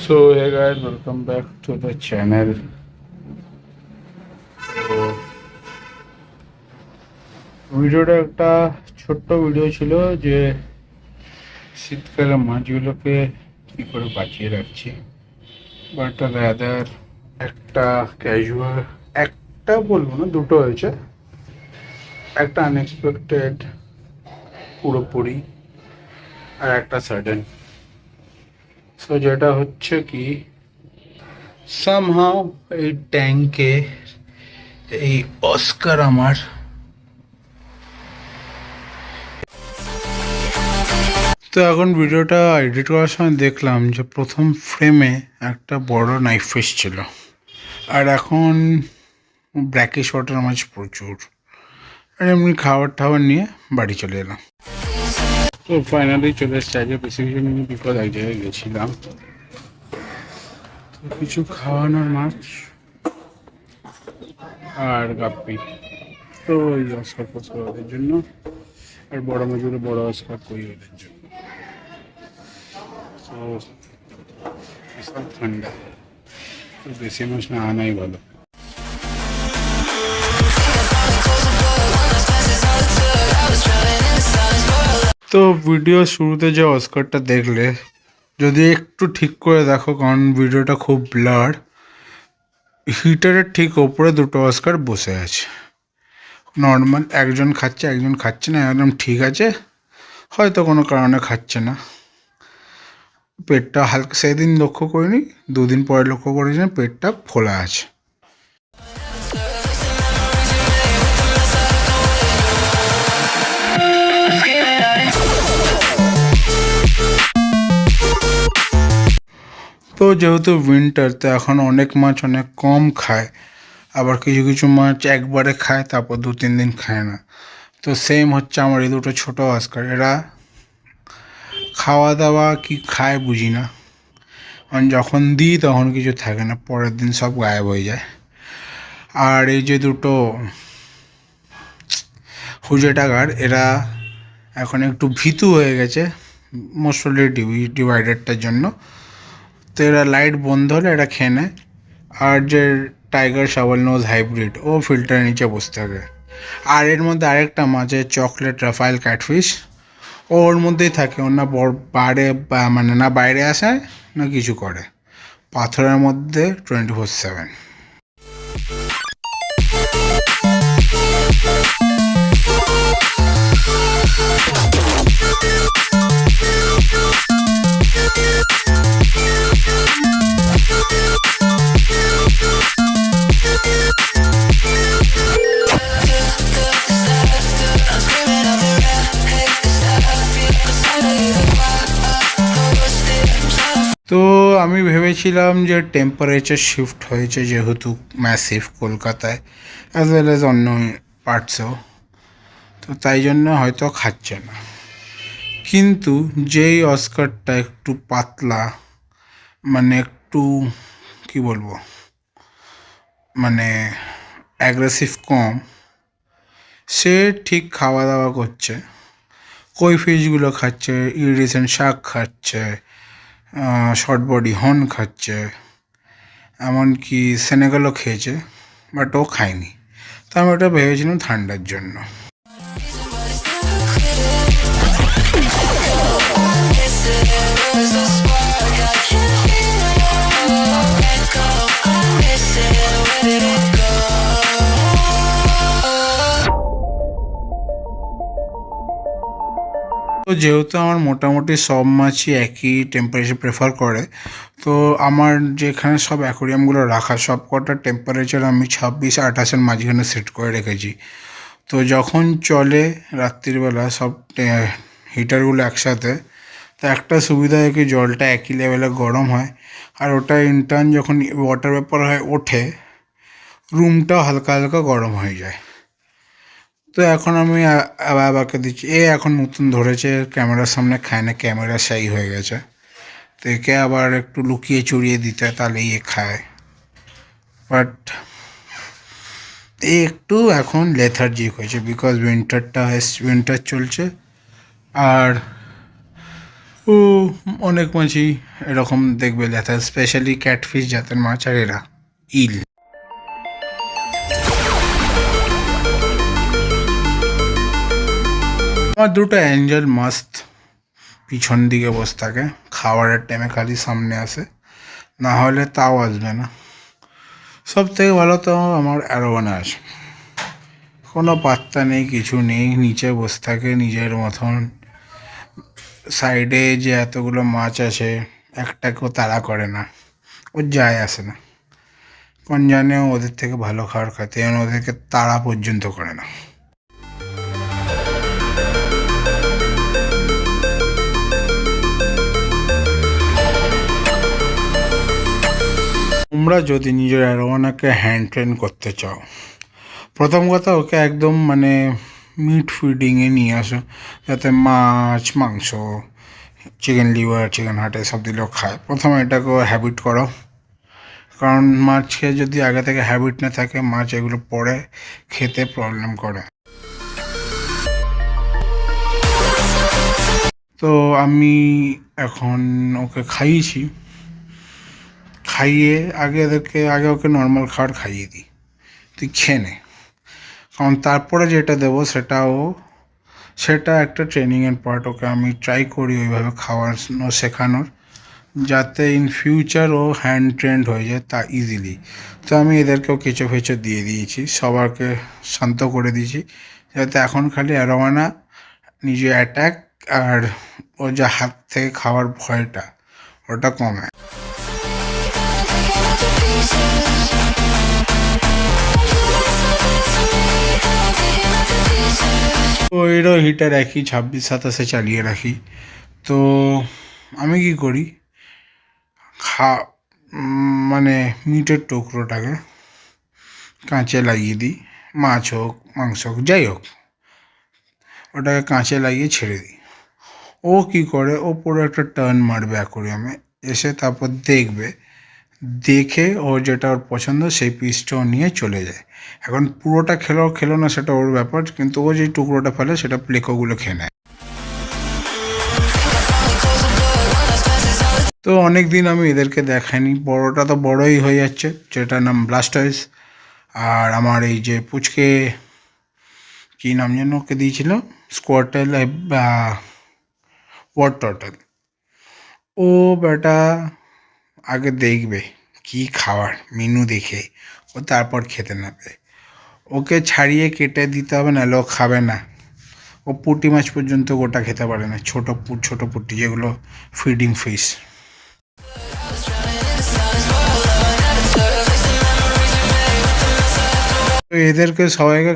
So hey guys, welcome back to the channel. তো ভিডিওটা একটা ছোট্ট ভিডিও ছিল যে শীতকালে মাছগুলোকে কী করে বাঁচিয়ে রাখছি, বাট রাদার একটা ক্যাজুয়াল, একটা বলবো না, দুটো হয়েছে। একটা আনএক্সপেক্টেড পুরোপুরি, আর একটা সাডেন। সো যেটা হচ্ছে কি, সামহাও এই ট্যাঙ্কে এই অস্কার আমার তো এখন ভিডিওটা এডিট করার সময় দেখলাম যে প্রথম ফ্রেমে একটা বড় নাইফ ফিশ ছিল, আর এখন ব্ল্যাকিশ ওয়াটার মাছ প্রচুর। আর এমনি খাবার টাবার নিয়ে বাড়ি চলে এলাম। তো ফাইনালি চলে এসছে। আজকে বেশি কিছু নিয়ে বিপদ, এক জায়গায় গেছিলাম, তো কিছু খাওয়ানোর মাছ আর গাপ্পি। তো ওই অস্কার ফস্কার ওদের জন্য, আর বড় মাছগুলো বড় অস্কার কই ওদের জন্য। তো বিশাল ঠান্ডা, তো বেশি মাছ না আনাই ভালো। তো ভিডিও শুরুতে যে অস্কারটা দেখলে, যদি একটু ঠিক করে দেখো, কারণ ভিডিওটা খুব ব্লার, হিটারের ঠিক ওপরে দুটো অস্কার বসে আছে। নর্মাল একজন খাচ্ছে, একজন খাচ্ছে না, একদম ঠিক আছে। হয়তো কোনো কারণে খাচ্ছে না। পেটটা হালকা, সেদিন লক্ষ্য করিনি, দুদিন পরে লক্ষ্য করেছিলাম পেটটা ফোলা আছে। তো যেহেতু উইন্টার, তো এখন অনেক মাছ অনেক কম খায়, আবার কিছু কিছু মাছ একবারে খায়, তারপর 2-3 দিন খায় না। তো সেম হচ্ছে আমার এই দুটো ছোটো অস্কার। এরা খাওয়া দাওয়া কি খায় বুঝি না, কারণ যখন দিই তখন কিছু থাকে না, পরের দিন সব গায়েব হয়ে যায়। আর এই যে দুটো হুজে টাগার, এরা এখন একটু ভীতু হয়ে গেছে, মোস্টলি ডিভাইডারটার জন্য। তো এরা লাইট বন্ধ হলে এরা খেয়ে নেয়। আর যে টাইগার শাওয়াল নোজ হাইব্রিড, ও ফিল্টারের নিচে বসে থাকে। আর এর মধ্যে আরেকটা মাছ আছে চকলেট রাফাইল ক্যাটফিশ, ওর মধ্যেই থাকে। ওর না বাইরে, মানে না বাইরে আসে না কিছু করে, পাথরের মধ্যে 24/7। তো আমি ভেবেছিলাম যে টেম্পারেচার শিফট হয়েছে যেহেতু ম্যাসিভ কলকাতায়, অ্যাজ ওয়েল অ্যাজ অন্য পার্টসেও, তো তাই জন্য হয়তো খাচ্ছে না। কিন্তু যেই অস্কারটা একটু পাতলা, মানে একটু কি বলবো, মানে অ্যাগ্রেসিভ কম, সে ঠিক খাওয়া দাওয়া করছে। কই ফিশগুলো খাচ্ছে, ইরিসেন্ট শাক খাচ্ছে, শর্ট বডি হর্ন খাচ্ছে, এমনকি সেনেগালও খেয়েছে, বাট ও খায়নি। তো আমি ওটা ভেবেছিলাম ঠান্ডার জন্য। তো যেহেতু আমার মোটামুটি সব মাছই একই টেম্পারেচার প্রেফার করে, তো আমার যেখানে সব অ্যাকোরিয়ামগুলো রাখা, সব কটার টেম্পারেচার আমি 26-28-এর মাঝখানে সেট করে রেখেছি। তো যখন চলে রাত্রিবেলা সব হিটারগুলো একসাথে, তো একটা সুবিধা হয় কি, জলটা একই লেভেলে গরম হয়, আর ওটা ইনটার্ন যখন ওয়াটার ভেপার হয় ওঠে, রুমটাও হালকা হালকা গরম হয়ে যায়। তো এখন আমি বাবাকে দিচ্ছি, এখন নতুন ধরেছে, ক্যামেরার সামনে খায় না, ক্যামেরা শাই হয়ে গেছে। তো একে আবার একটু লুকিয়ে চড়িয়ে দিতে হয়, তাহলে খায়। বাট একটু এখন লেথার্জিক হয়েছে, বিকজ উইন্টার চলছে। আর ও অনেক মাছই এরকম দেখবে যাতে স্পেশালি ক্যাটফিশ জাতের মাছ আর এরা ইল। আমার দুটো অ্যাঞ্জেল মাস্ত পিছন দিকে বসে থাকে, খাবারের টাইমে খালি সামনে আসে, না হলে তাও আসবে না। সব থেকে ভালো তো আমার অ্যারোয়ানা আছে, কোনো পাত্তা নেই, কিছু নেই, নিচে বসে থাকে নিজের মতন। সাইডে যে এতগুলো মাছ আছে একটাকেও তাড়া করে না, ও যায় আসে না। কোন জানে ওদের থেকে ভালো খাবার খাতে, এবং ওদেরকে তাড়া পর্যন্ত করে না। তোমরা যদি নিজের অ্যারোয়ানাকে হ্যান্ড ট্রেন করতে চাও, প্রথম কথা ওকে একদম মানে মিট ফিডিংয়ে নিয়ে আসো, যাতে মাছ মাংস চিকেন লিভার চিকেন হার্ট এসব দিলেও খায়। প্রথমে এটাকে হ্যাবিট করো, কারণ মাছকে যদি আগে থেকে হ্যাবিট না থাকে মাছ এগুলো পরে খেতে প্রবলেম করে। তো আমি এখন ওকে খাইয়েছি, খাইয়ে আগে ওকে নর্মাল খাবার খাইয়ে দিই, তুই খেয়ে নে। কারণ তারপরে যেটা দেবো সেটা একটা ট্রেনিংয়ের পার্ট। ওকে আমি ট্রাই করি ওইভাবে খাওয়ানো শেখানোর, যাতে ইন ফিউচার ও হ্যান্ড ট্রেন্ড হয়ে যায় তা ইজিলি। তো আমি এদেরকেও কেঁচো ফেঁচো দিয়ে দিয়েছি, সবাইকে শান্ত করে দিয়েছি, যাতে এখন খালি অ্যারোয়ানা নিজে অ্যাটাক আর ও যা হাত থেকে খাওয়ার ভয়টা ওটা কমে। তো এরও হিটার একই 26-27 চালিয়ে রাখি। তো আমি কি করি, মানে মিটের টুকরোটাকে কাঁচে লাগিয়ে দিই, মাছ হোক মাংস হোক যাই হোক, ওটাকে কাঁচে লাগিয়ে ছেড়ে দিই। ও কি করে, ও পুরো একটা টার্ন মারবে অ্যাকোরিয়ামে এসে, তারপর দেখে ও যেটা ওর পছন্দ সেই পিসটাও নিয়ে চলে যায়। এখন পুরোটা খেলো না সেটা ওর ব্যাপার, কিন্তু ও যে টুকরোটা ফেলে সেটা প্লেকোগুলো খেয়ে নেয়। তো অনেক দিন আমি এদেরকে দেখাইনি, বড়টা তো বড়ই হয়ে যাচ্ছে, যেটার নাম ব্লাস্টার্স। আর আমার এই যে পুচকে কী নাম যেন ওকে দিয়েছিল, স্কোয়াটেল ওয়াট টর্টল, ও বেটা আগে দেখবে কি খাবার মেনু দেখে ও তারপর খেতে নেবে। ওকে ছাড়িয়ে কেটে দিতে হবে, নাহলে ও খাবে না। ও পুঁটি মাছ পর্যন্ত গোটা খেতে পারে না, ছোটো পুঁটি যেগুলো ফিডিং ফিশ। তো এদেরকে সবাইকে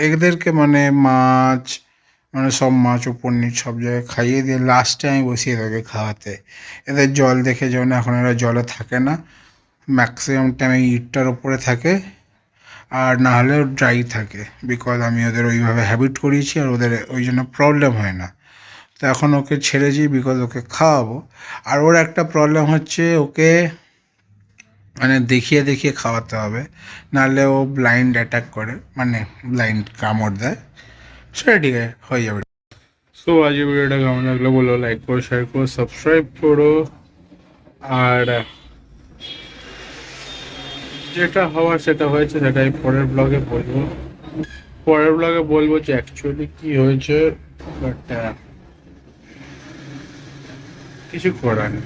এদেরকে মানে মাছ মানে সব মাছ উপর নিচ সব জায়গায় খাইয়ে দিয়ে লাস্টে আমি বসিয়ে এদেরকে খাওয়াতে। এদের জল দেখে যেমন এখন এরা জলে থাকে না, ম্যাক্সিমাম টাইম এই ইটটার ওপরে থাকে, আর না হলে ড্রাই থাকে, বিকজ আমি ওদের ওইভাবে হ্যাবিট করিয়েছি আর ওদের ওই জন্য প্রবলেম হয় না। তো এখন ওকে ছেড়েছি বিকজ ওকে খাওয়াবো। আর ওর একটা প্রবলেম হচ্ছে, ওকে মানে দেখিয়ে খাওয়াতে হবে, নাহলে ও ব্লাইন্ড অ্যাটাক করে, মানে ব্লাইন্ড কামড় দেয়। সেটা ঠিক আছে, হয়ে যাবে। সো আজকে ভিডিওটা কেমন লাগলো বলো, লাইক করো, শেয়ার করো, সাবস্ক্রাইব করো। আর যেটা হওয়ার সেটা হয়েছে, সেটাই পরের ব্লগে বলবো যে অ্যাকচুয়ালি কী হয়েছে। বাট কিছু করার নেই,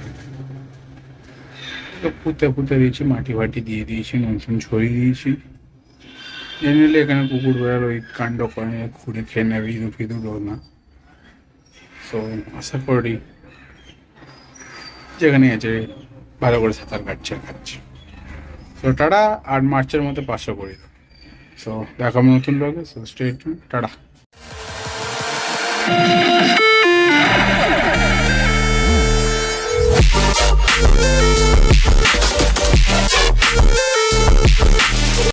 তো পুঁতে দিয়েছি, মাটি দিয়ে দিয়েছি, নুন ছড়িয়ে দিয়েছি। জেনারেলি এখানে কুকুর বেড়ার ওই কাণ্ড করে ঘুরে খেয়ে নেবে, ইঁদুর না। সো আশা করি যেখানে আছে ভালো করে সাঁতার খাচ্ছে। সো টাটা, আর মার্চের মধ্যে 500 করে দেবো। সো দেখাবো নতুন ব্লগে, সো স্টে টিউন, টাটা।